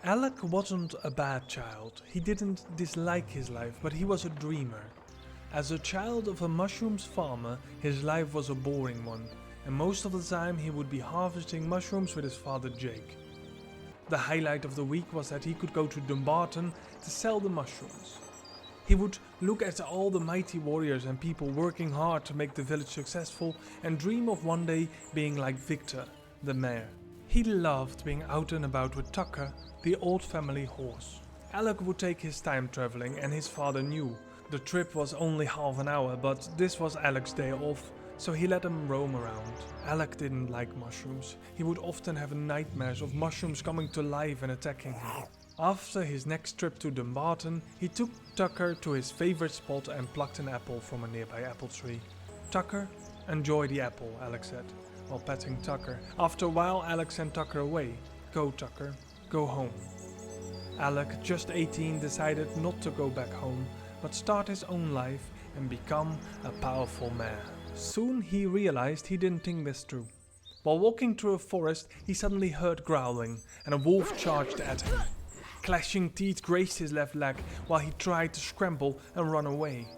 Alek wasn't a bad child. He didn't dislike his life, but he was a dreamer. As a child of a mushrooms farmer, his life was a boring one, and most of the time he would be harvesting mushrooms with his father Jake. The highlight of the week was that he could go to Dumbarton to sell the mushrooms. He would look at all the mighty warriors and people working hard to make the village successful and dream of one day being like Victor, the mayor. He loved being out and about with Tucker, the old family horse. Alek would take his time traveling, and his father knew. The trip was only half an hour, but this was Alek's day off, so he let him roam around. Alek didn't like mushrooms. He would often have nightmares of mushrooms coming to life and attacking him. After his next trip to Dumbarton, he took Tucker to his favorite spot and plucked an apple from a nearby apple tree. "Tucker, enjoy the apple," Alek said, while patting Tucker. After a while, Alek sent Tucker away. "Go, Tucker, go home." Alek, just 18, decided not to go back home, but start his own life and become a powerful mayor. Soon he realized he didn't think this through. While walking through a forest, he suddenly heard growling, and a wolf charged at him. Clashing teeth grazed his left leg while he tried to scramble and run away.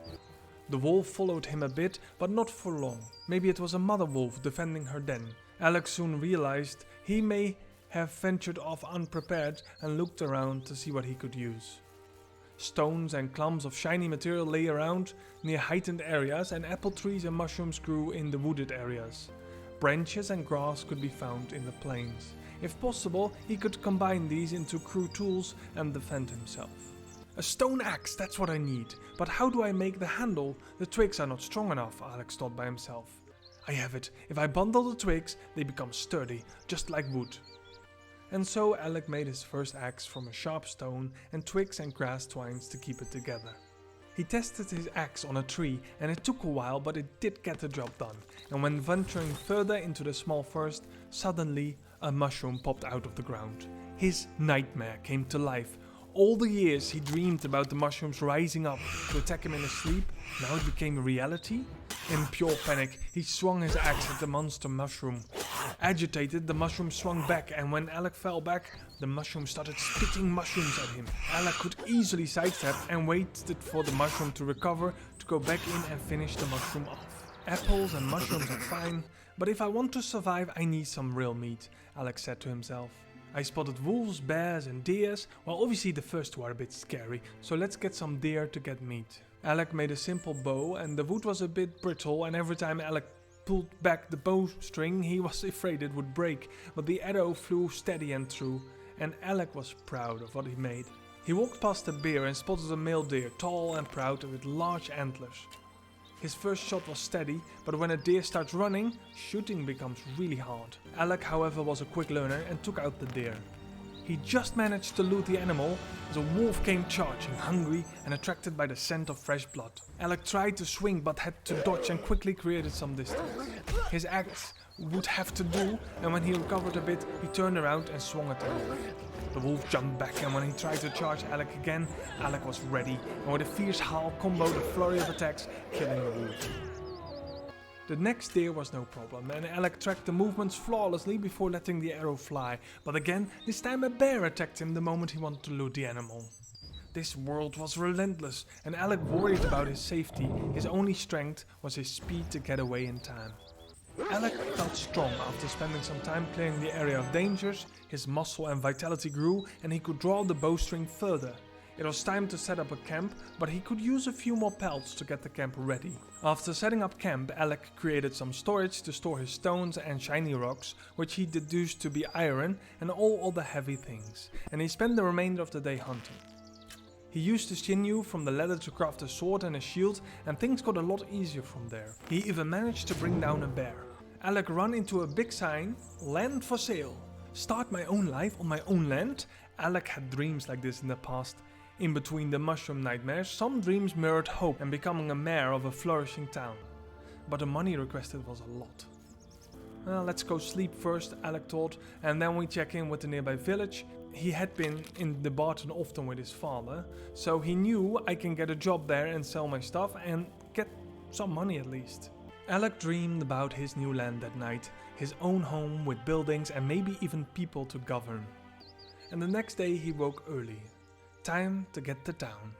The wolf followed him a bit, but not for long. Maybe it was a mother wolf defending her den. Alek soon realized he may have ventured off unprepared and looked around to see what he could use. Stones and clumps of shiny material lay around near heightened areas, and apple trees and mushrooms grew in the wooded areas. Branches and grass could be found in the plains. If possible, he could combine these into crude tools and defend himself. "A stone axe, that's what I need. But how do I make the handle? The twigs are not strong enough," Alek thought by himself. "I have it. If I bundle the twigs, they become sturdy, just like wood." And so Alek made his first axe from a sharp stone and twigs and grass twines to keep it together. He tested his axe on a tree, and it took a while, but it did get the job done. And when venturing further into the small forest, suddenly a mushroom popped out of the ground. His nightmare came to life. All the years he dreamed about the mushrooms rising up to attack him in his sleep, now it became reality. In pure panic, he swung his axe at the monster mushroom. Agitated, the mushroom swung back, and when Alek fell back, the mushroom started spitting mushrooms at him. Alek could easily sidestep and waited for the mushroom to recover to go back in and finish the mushroom off. "Apples and mushrooms are fine, but if I want to survive, I need some real meat," Alek said to himself. "I spotted wolves, bears and deers. Well, obviously the first two are a bit scary, so let's get some deer to get meat." Alek made a simple bow, and the wood was a bit brittle, and every time Alek pulled back the bowstring, he was afraid it would break, but the arrow flew steady and true, and Alek was proud of what he made. He walked past a bear and spotted a male deer, tall and proud with large antlers. His first shot was steady, but when a deer starts running, shooting becomes really hard. Alek, however, was a quick learner and took out the deer. He just managed to loot the animal as a wolf came charging, hungry and attracted by the scent of fresh blood. Alek tried to swing but had to dodge and quickly created some distance. His axe would have to do, and when he recovered a bit, he turned around and swung at the wolf. The wolf jumped back, and when he tried to charge Alek again, Alek was ready, and with a fierce howl comboed a flurry of attacks, killing the wolf. The next deer was no problem, and Alek tracked the movements flawlessly before letting the arrow fly, but again, this time a bear attacked him the moment he wanted to loot the animal. This world was relentless, and Alek worried about his safety. His only strength was his speed to get away in time. Alek felt strong after spending some time clearing the area of dangers. His muscle and vitality grew, and he could draw the bowstring further. It was time to set up a camp, but he could use a few more pelts to get the camp ready. After setting up camp, Alek created some storage to store his stones and shiny rocks, which he deduced to be iron and all other heavy things, and he spent the remainder of the day hunting. He used the sinew from the leather to craft a sword and a shield, and things got a lot easier from there. He even managed to bring down a bear. Alek ran into a big sign, "Land for sale. Start my own life on my own land." Alek had dreams like this in the past. In between the mushroom nightmares, some dreams mirrored hope and becoming a mayor of a flourishing town. But the money requested was a lot. "Well, let's go sleep first," Alek thought, "and then we check in with the nearby village." He had been in the Barton often with his father, so he knew I can get a job there and sell my stuff and get some money at least. Alek dreamed about his new land that night, his own home with buildings and maybe even people to govern. and the next day he woke early. Time to get to town.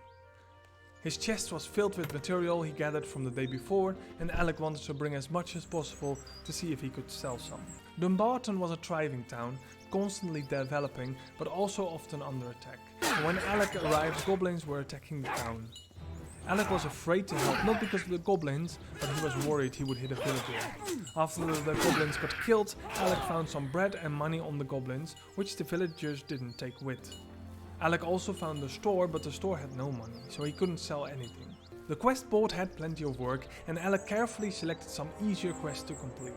His chest was filled with material he gathered from the day before, and Alek wanted to bring as much as possible to see if he could sell some. Dumbarton was a thriving town, constantly developing, but also often under attack. And when Alek arrived, goblins were attacking the town. Alek was afraid to help, not because of the goblins, but he was worried he would hit a villager. After the goblins got killed, Alek found some bread and money on the goblins, which the villagers didn't take with. Alek also found a store, but the store had no money, so he couldn't sell anything. The quest board had plenty of work, and Alek carefully selected some easier quests to complete.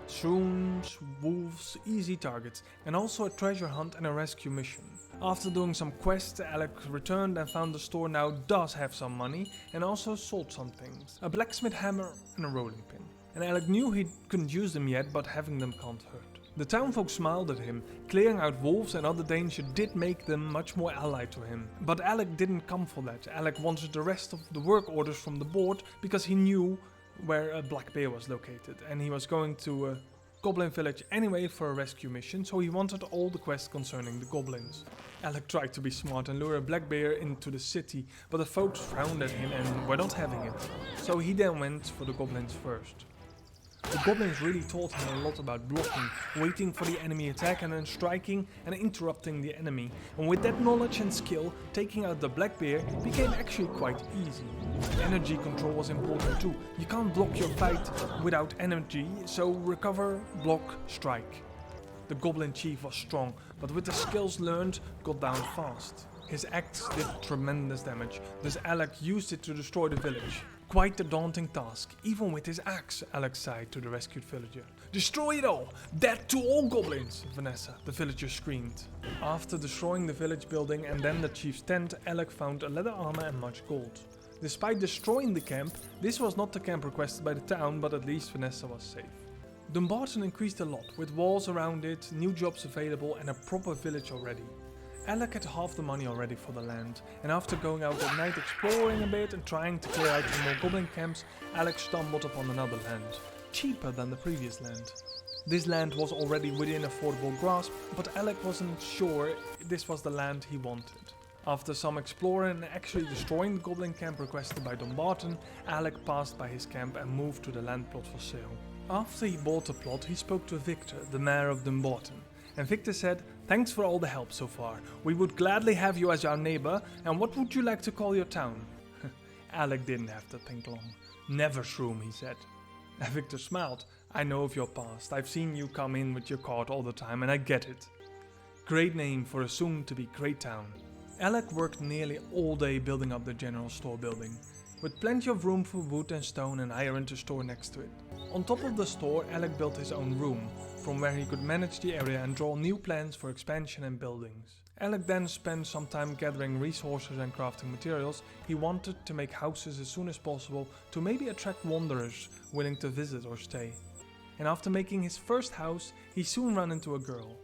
Shrooms, wolves, easy targets, and also a treasure hunt and a rescue mission. After doing some quests, Alek returned and found the store now does have some money, and also sold some things. A blacksmith hammer and a rolling pin. And Alek knew he couldn't use them yet, but having them can't hurt. The townfolk smiled at him. Clearing out wolves and other danger did make them much more allied to him. But Alek didn't come for that. Alek wanted the rest of the work orders from the board because he knew where a black bear was located, and he was going to a goblin village anyway for a rescue mission, so he wanted all the quests concerning the goblins. Alek tried to be smart and lure a black bear into the city, but the folks frowned at him and were not having it. So he then went for the goblins first. The goblins really taught him a lot about blocking, waiting for the enemy attack and then striking and interrupting the enemy. And with that knowledge and skill, taking out the black bear became actually quite easy. Energy control was important too. You can't block your fight without energy, so recover, block, strike. The goblin chief was strong, but with the skills learned, got down fast. His axe did tremendous damage, thus Alek used it to destroy the village. Quite a daunting task, even with his axe, Alek sighed to the rescued villager. Destroy it all! Dead to all goblins! Vanessa, the villager screamed. After destroying the village building and then the chief's tent, Alek found a leather armor and much gold. Despite destroying the camp, this was not the camp requested by the town, but at least Vanessa was safe. Dumbarton increased a lot, with walls around it, new jobs available and a proper village already. Alek had half the money already for the land, and after going out at night exploring a bit and trying to clear out some more goblin camps, Alek stumbled upon another land, cheaper than the previous land. This land was already within affordable grasp, but Alek wasn't sure this was the land he wanted. After some exploring and actually destroying the goblin camp requested by Dumbarton, Alek passed by his camp and moved to the land plot for sale. After he bought the plot, he spoke to Victor, the mayor of Dumbarton. And Victor said, "Thanks for all the help so far. We would gladly have you as our neighbor, and what would you like to call your town?" Alek didn't have to think long. "Nevershroom," he said. And Victor smiled. "I know of your past. I've seen you come in with your cart all the time, and I get it. Great name for a soon-to-be great town." Alek worked nearly all day building up the general store building, with plenty of room for wood and stone and iron to store next to it. On top of the store, Alek built his own room, from where he could manage the area and draw new plans for expansion and buildings. Alek then spent some time gathering resources and crafting materials. He wanted to make houses as soon as possible to maybe attract wanderers willing to visit or stay. And after making his first house, he soon ran into a girl.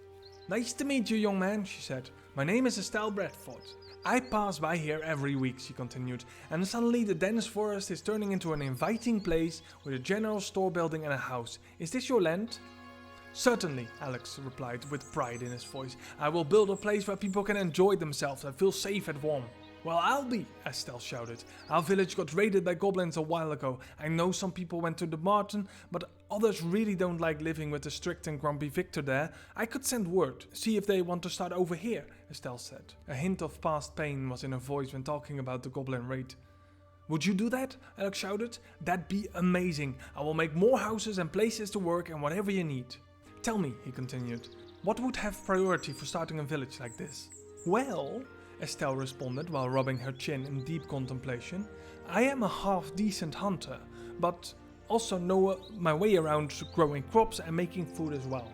"Nice to meet you, young man," she said. "My name is Estelle Bradford. I pass by here every week," she continued, "and suddenly the dense forest is turning into an inviting place with a general store building and a house. Is this your land?" "Certainly," Alex replied with pride in his voice. "I will build a place where people can enjoy themselves and feel safe and warm." "Well, I'll be," Estelle shouted. "Our village got raided by goblins a while ago. I know some people went to the Martin, but others really don't like living with the strict and grumpy Victor there. I could send word, see if they want to start over here," Estelle said. A hint of past pain was in her voice when talking about the goblin raid. "Would you do that?" Alex shouted. "That'd be amazing. I will make more houses and places to work and whatever you need. Tell me," he continued, "what would have priority for starting a village like this?" "Well," Estelle responded while rubbing her chin in deep contemplation, "I am a half-decent hunter, but also know my way around growing crops and making food as well.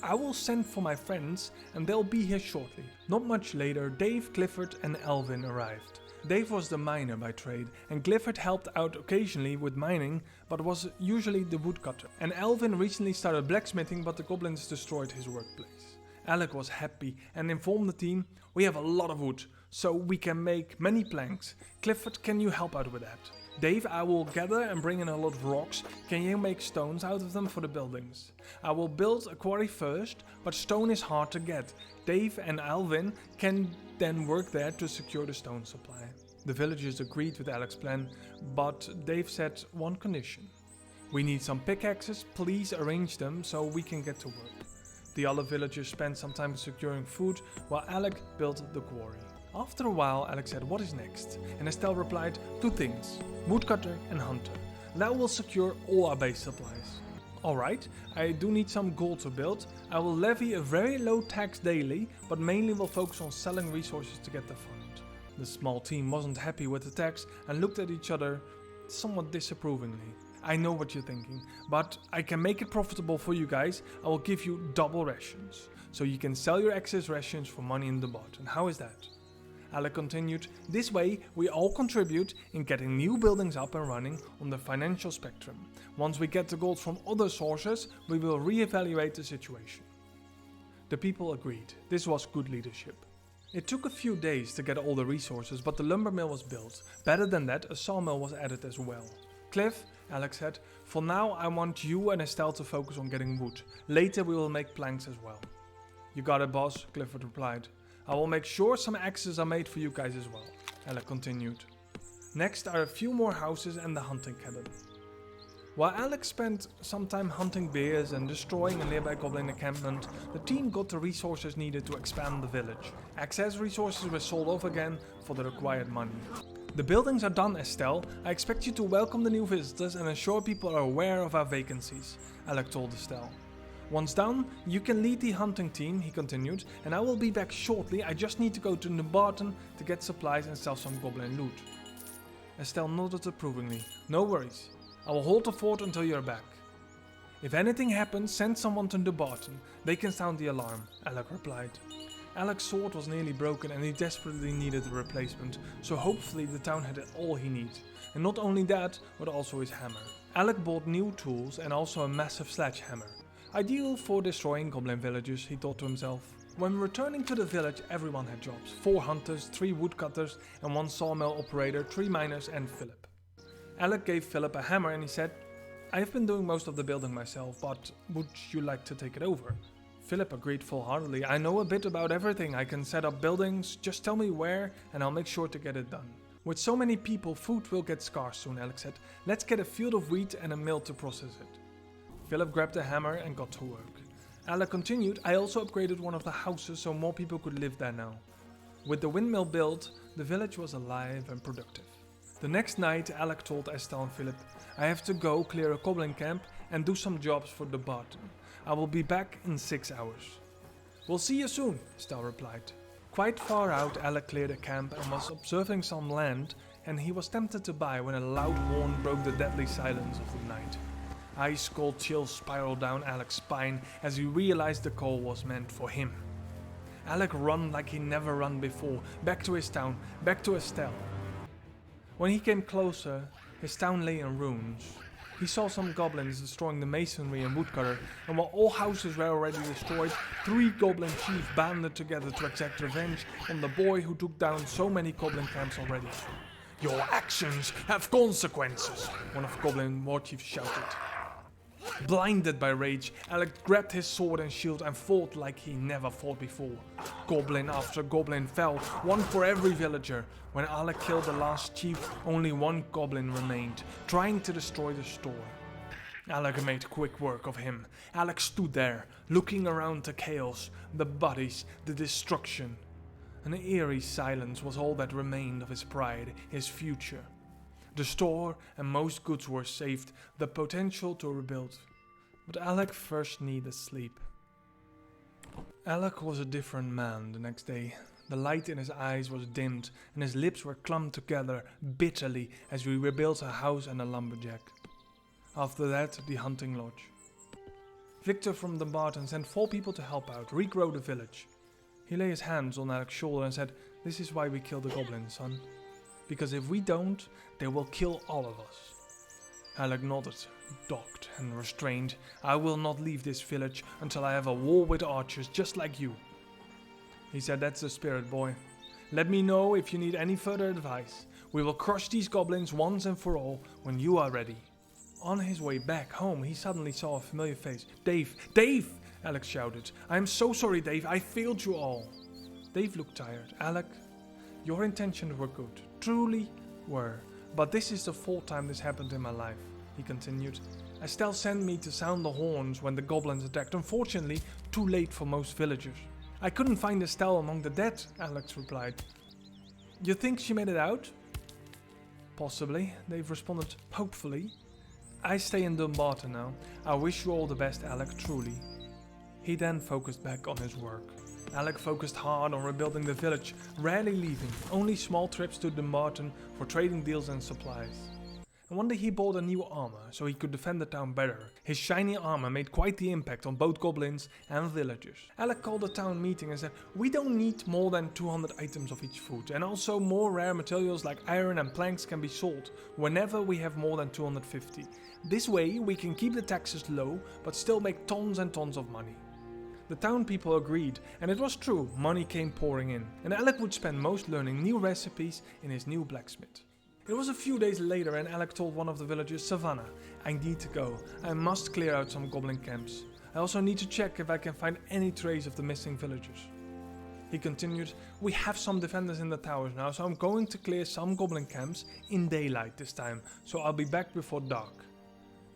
I will send for my friends and they'll be here shortly." Not much later, Dave, Clifford and Alvin arrived. Dave was the miner by trade, and Clifford helped out occasionally with mining, but was usually the woodcutter. And Alvin recently started blacksmithing, but the goblins destroyed his workplace. Alek was happy and informed the team, "We have a lot of wood, so we can make many planks. Clifford, can you help out with that?" Dave, I will gather and bring in a lot of rocks. Can you make stones out of them for the buildings? I will build a quarry first, but stone is hard to get. Dave and Alvin can then work there to secure the stone supply. The villagers agreed with Alek's plan, but Dave set one condition. We need some pickaxes, please arrange them so we can get to work. The other villagers spent some time securing food while Alek built the quarry. After a while, Alek said, "What is next?" And Estelle replied, "Two things, woodcutter and hunter. That will secure all our base supplies." Alright, I do need some gold to build. I will levy a very low tax daily, but mainly will focus on selling resources to get the fund. The small team wasn't happy with the tax and looked at each other somewhat disapprovingly. I know what you're thinking, but I can make it profitable for you guys. I will give you double rations, so you can sell your excess rations for money in the bot. And how is that? Alek continued, "This way we all contribute in getting new buildings up and running on the financial spectrum. Once we get the gold from other sources, we will reevaluate the situation." The people agreed. This was good leadership. It took a few days to get all the resources, but the lumber mill was built. Better than that, a sawmill was added as well. "Cliff," Alek said, "for now I want you and Estelle to focus on getting wood. Later we will make planks as well." "You got it, boss," Clifford replied. "I will make sure some axes are made for you guys as well," Alek continued. Next are a few more houses and the hunting cabin. While Alek spent some time hunting bears and destroying a nearby goblin encampment, the team got the resources needed to expand the village. Excess resources were sold off again for the required money. "The buildings are done, Estelle. I expect you to welcome the new visitors and ensure people are aware of our vacancies," Alek told Estelle. "Once done, you can lead the hunting team," he continued, "and I will be back shortly. I just need to go to Nevershroom to get supplies and sell some goblin loot." Estelle nodded approvingly. "No worries. I will hold the fort until you're back. If anything happens, send someone to Nevershroom. They can sound the alarm," Alek replied. Alek's sword was nearly broken and he desperately needed a replacement, so hopefully the town had all he needed. And not only that, but also his hammer. Alek bought new tools and also a massive sledgehammer. Ideal for destroying goblin villages, he thought to himself. When returning to the village, everyone had jobs. 4 hunters, 3 woodcutters and 1 sawmill operator, 3 miners and Philip. Alek gave Philip a hammer and he said, "I have been doing most of the building myself, but would you like to take it over?" Philip agreed full-heartedly. "I know a bit about everything. I can set up buildings. Just tell me where and I'll make sure to get it done." "With so many people, food will get scarce soon," Alek said. "Let's get a field of wheat and a mill to process it." Philip grabbed a hammer and got to work. Alek continued, "I also upgraded one of the houses so more people could live there now." With the windmill built, the village was alive and productive. The next night, Alek told Estelle and Philip, "I have to go clear a goblin camp and do some jobs for the Barton. I will be back in 6 hours." "We'll see you soon," Estelle replied. Quite far out, Alek cleared a camp and was observing some land, and he was tempted to buy when a loud horn broke the deadly silence of the night. Ice-cold chills spiraled down Alek's spine as he realized the call was meant for him. Alek ran like he never run before, back to his town, back to Estelle. When he came closer, his town lay in ruins. He saw some goblins destroying the masonry and woodcutter, and while all houses were already destroyed, 3 goblin chiefs banded together to exact revenge on the boy who took down so many goblin camps already. "Your actions have consequences," one of the goblin war chiefs shouted. Blinded by rage, Alek grabbed his sword and shield and fought like he never fought before. Goblin after goblin fell, 1 for every villager. When Alek killed the last chief, only 1 goblin remained, trying to destroy the store. Alek made quick work of him. Alek stood there, looking around the chaos, the bodies, the destruction. An eerie silence was all that remained of his pride, his future. The store and most goods were saved, the potential to rebuild. But Alek first needed sleep. Alek was a different man the next day. The light in his eyes was dimmed and his lips were clumped together bitterly as we rebuilt a house and a lumberjack. After that, the hunting lodge. Victor from the Barton sent 4 people to help out, regrow the village. He laid his hands on Alek's shoulder and said, "This is why we kill the goblins, son. Because if we don't, they will kill all of us." Alek nodded, dogged and restrained. "I will not leave this village until I have a war with archers just like you." He said, "That's the spirit, boy. Let me know if you need any further advice. We will crush these goblins once and for all when you are ready. On his way back home, he suddenly saw a familiar face. Dave! Dave! Alek shouted. I am so sorry, Dave. I failed you all. Dave looked tired. Alek, your intentions were good. Truly were. But this is the fourth time this happened in my life, he continued. Estelle sent me to sound the horns when the goblins attacked. Unfortunately, too late for most villagers. I couldn't find Estelle among the dead, Alex replied. You think she made it out? Possibly, Dave responded hopefully. I stay in Dumbarton now. I wish you all the best, Alek, truly. He then focused back on his work. Alek focused hard on rebuilding the village, rarely leaving, only small trips to Dumbarton for trading deals and supplies. And one day he bought a new armor, so he could defend the town better. His shiny armor made quite the impact on both goblins and villagers. Alek called a town meeting and said, we don't need more than 200 items of each food, and also more rare materials like iron and planks can be sold whenever we have more than 250. This way we can keep the taxes low, but still make tons and tons of money. The town people agreed, and it was true, money came pouring in, and Alek would spend most learning new recipes in his new blacksmith. It was a few days later and Alek told one of the villagers, Savannah, I need to go. I must clear out some goblin camps. I also need to check if I can find any trace of the missing villagers. He continued, we have some defenders in the towers now, so I'm going to clear some goblin camps in daylight this time, so I'll be back before dark.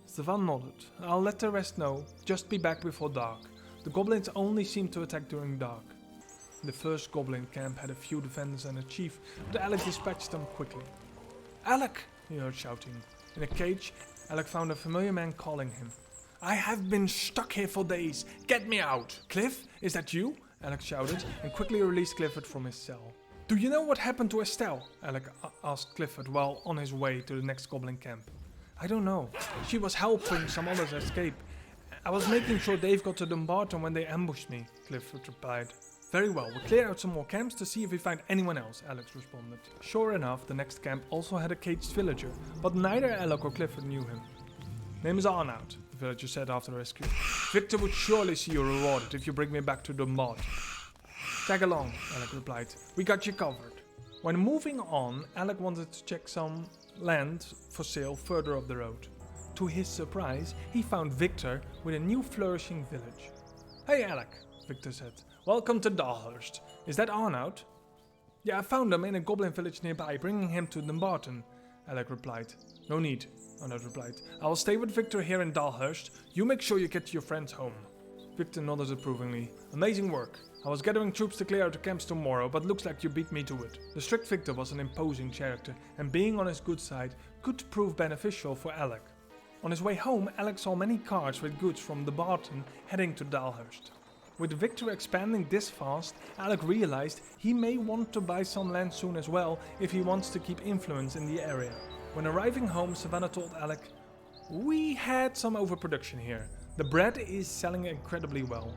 Savannah nodded. I'll let the rest know, just be back before dark. The goblins only seem to attack during dark. The first goblin camp had a few defenders and a chief, but Alek dispatched them quickly. Alek! He heard shouting. In a cage, Alek found a familiar man calling him. I have been stuck here for days. Get me out! Cliff, is that you? Alek shouted and quickly released Clifford from his cell. Do you know what happened to Estelle? Alek asked Clifford while on his way to the next goblin camp. I don't know. She was helping some others escape. I was making sure Dave got to Dumbarton when they ambushed me, Clifford replied. Very well, we'll clear out some more camps to see if we find anyone else, Alex responded. Sure enough, the next camp also had a caged villager, but neither Alek or Clifford knew him. Name is Arnoud, the villager said after the rescue. Victor would surely see you rewarded if you bring me back to Dumbarton. Tag along, Alek replied. We got you covered. When moving on, Alek wanted to check some land for sale further up the road. To his surprise, he found Victor with a new flourishing village. Hey Alek, Victor said. Welcome to Dalhurst. Is that Arnoud? Yeah, I found him in a goblin village nearby, bringing him to Dumbarton, Alek replied. No need, Arnoud replied. I will stay with Victor here in Dalhurst. You make sure you get to your friend's home. Victor nodded approvingly. Amazing work. I was gathering troops to clear out the camps tomorrow, but looks like you beat me to it. The strict Victor was an imposing character, and being on his good side could prove beneficial for Alek. On his way home, Alek saw many carts with goods from Dumbarton heading to Dalhurst. With Victor expanding this fast, Alek realized he may want to buy some land soon as well if he wants to keep influence in the area. When arriving home, Savannah told Alek, we had some overproduction here. The bread is selling incredibly well.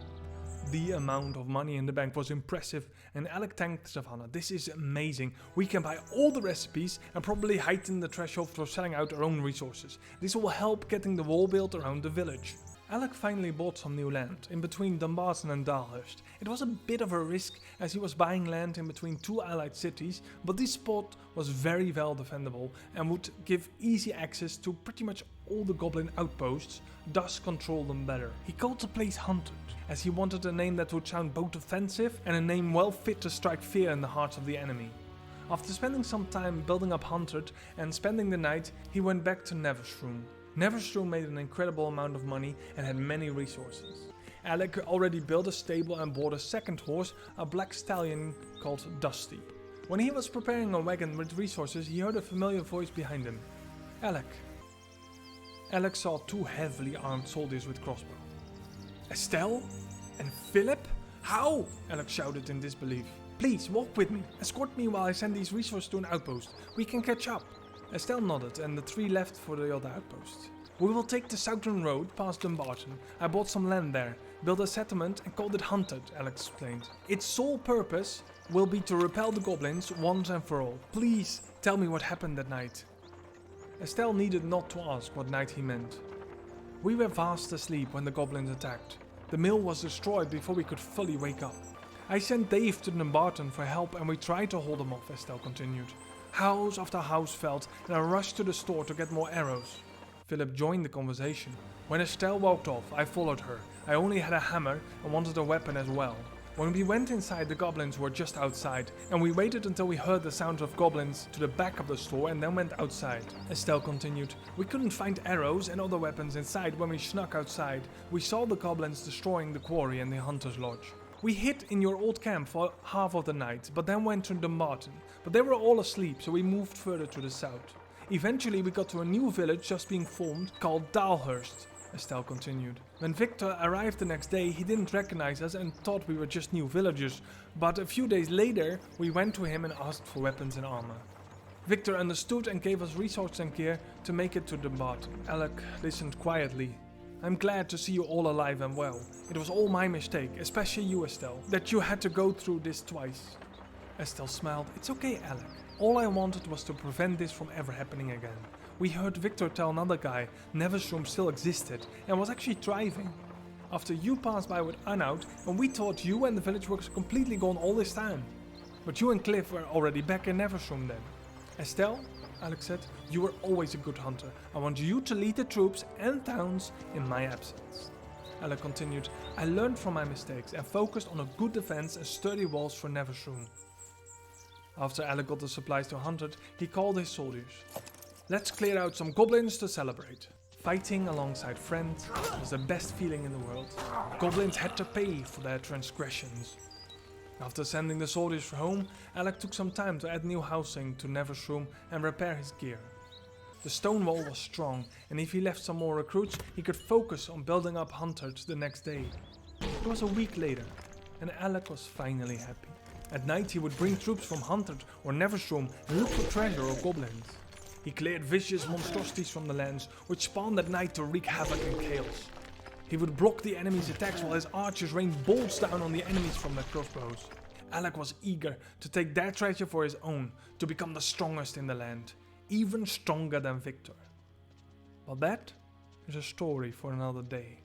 The amount of money in the bank was impressive, and Alek thanked Savannah. This is amazing. We can buy all the recipes and probably heighten the threshold for selling out our own resources. This will help getting the wall built around the village. Alek finally bought some new land in between Dumbarton and Dalhurst. It was a bit of a risk as he was buying land in between two allied cities, but this spot was very well defendable and would give easy access to pretty much all the goblin outposts, thus control them better. He called the place Hunted, as he wanted a name that would sound both offensive and a name well fit to strike fear in the hearts of the enemy. After spending some time building up Hunted and spending the night, he went back to Nevershroom. Nevershroom made an incredible amount of money and had many resources. Alek already built a stable and bought a second horse, a black stallion called Dusty. When he was preparing a wagon with resources, he heard a familiar voice behind him. Alek. Alek saw two heavily armed soldiers with crossbows. Estelle? And Philip? How? Alek shouted in disbelief. Please, walk with me. Escort me while I send these resources to an outpost. We can catch up. Estelle nodded and the three left for the other outpost. We will take the southern road past Dumbarton. I bought some land there, built a settlement and called it Hunted, Alek explained. Its sole purpose will be to repel the goblins once and for all. Please, tell me what happened that night. Estelle needed not to ask what night he meant. We were fast asleep when the goblins attacked. The mill was destroyed before we could fully wake up. I sent Dave to Dumbarton for help and we tried to hold them off, Estelle continued. House after house fell, and I rushed to the store to get more arrows. Philip joined the conversation. When Estelle walked off, I followed her. I only had a hammer and wanted a weapon as well. When we went inside, the goblins were just outside, and we waited until we heard the sounds of goblins to the back of the store and then went outside. Estelle continued, we couldn't find arrows and other weapons inside when we snuck outside. We saw the goblins destroying the quarry and the hunter's lodge. We hid in your old camp for half of the night, but then went to Dumbarton. But they were all asleep, so we moved further to the south. Eventually we got to a new village just being formed called Dalhurst. Estelle continued. When Victor arrived the next day, he didn't recognize us and thought we were just new villagers, but a few days later, we went to him and asked for weapons and armor. Victor understood and gave us resources and gear to make it to Dumbarton. Alek listened quietly. I'm glad to see you all alive and well. It was all my mistake, especially you, Estelle, that you had to go through this twice. Estelle smiled. It's okay, Alek. All I wanted was to prevent this from ever happening again. We heard Victor tell another guy Nevershroom still existed and was actually thriving. After you passed by with Arnoud, and we thought you and the village were completely gone all this time. But you and Cliff were already back in Nevershroom then. Estelle, Alek said, you were always a good hunter. I want you to lead the troops and towns in my absence. Alek continued, I learned from my mistakes and focused on a good defense and sturdy walls for Nevershroom. After Alek got the supplies to hunt it, he called his soldiers. Let's clear out some goblins to celebrate. Fighting alongside friends was the best feeling in the world. Goblins had to pay for their transgressions. After sending the soldiers home, Alek took some time to add new housing to Nevershroom and repair his gear. The stone wall was strong, and if he left some more recruits, he could focus on building up hunters the next day. It was a week later, and Alek was finally happy. At night he would bring troops from Hunted or Nevershroom and look for treasure or goblins. He cleared vicious monstrosities from the lands, which spawned at night to wreak havoc and chaos. He would block the enemy's attacks while his archers rained bolts down on the enemies from their crossbows. Alek was eager to take their treasure for his own, to become the strongest in the land, even stronger than Victor. But that is a story for another day.